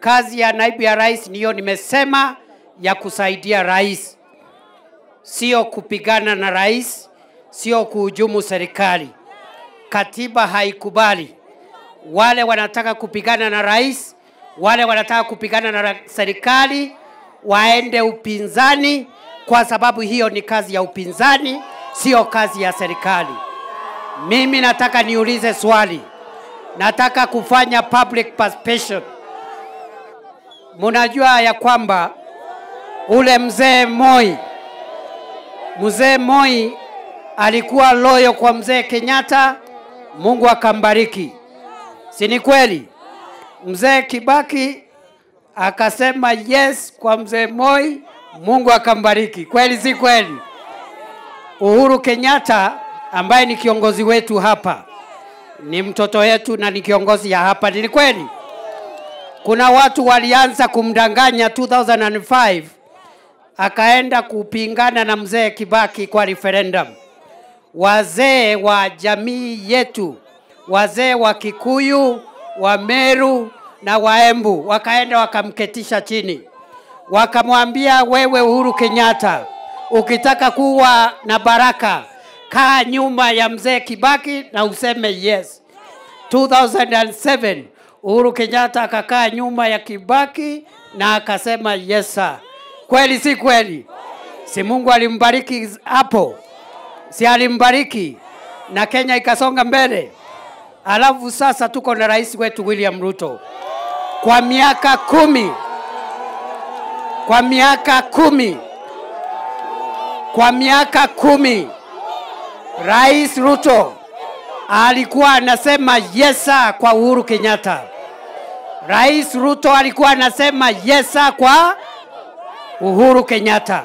Kazi ya naibu ya rais niyo nimesema, ya kusaidia rais. Sio kupigana na rais, sio kuhujumu serikali. Katiba haikubali. Wale wanataka kupigana na rais, wale wanataka kupigana na serikali, waende upinzani, kwa sababu hiyo ni kazi ya upinzani, sio kazi ya serikali. Mimi nataka niulize swali. Nataka kufanya public participation. Munajua ya kwamba ule mzee Moi alikuwa loyo kwa mzee Kenyatta, Mungu akambariki. Si ni kweli? Mzee Kibaki akasema yes kwa mzee Moi, Mungu akambariki. Kweli si kweli? Uhuru Kenyatta ambaye ni kiongozi wetu hapa, ni mtoto wetu na ni kiongozi ya hapa, ni kweli? Kuna watu walianza kumdanganya 2005, akaenda kupingana na mzee Kibaki kwa referendum. Wazee wa jamii yetu, wazee wa Kikuyu, wa Meru na wa Embu, wakaenda wakamketisha chini. Wakamwambia, wewe Uhuru Kenyatta, ukitaka kuwa na baraka, kaa nyuma ya mzee Kibaki na useme yes. 2007 Uhuru Kenyatta akakaa nyuma ya Kibaki na akasema yes sir. Kweli si kweli? Si Mungu alimbariki hapo? Si alimbariki? Na Kenya ikasonga mbele. Alafu sasa tuko na rais wetu William Ruto. Kwa miaka 10. Kwa miaka 10 Rais Ruto alikuwa anasema yes sir kwa Uhuru Kenyatta. Rais Ruto alikuwa anasema yes sir kwa Uhuru Kenyatta.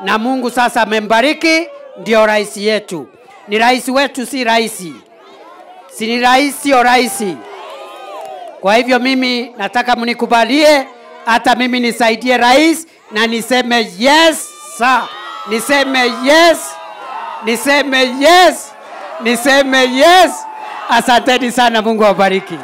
Na Mungu sasa amembariki, ndio rais yetu. Ni rais wetu, si raisi. Si ni rais, sio raisi. Kwa hivyo mimi nataka mnikubalie, hata mimi nisaidie rais na niseme yes sir. Niseme yes. Niseme yes. Niseme yes. Asanteni sana, Mungu awabariki.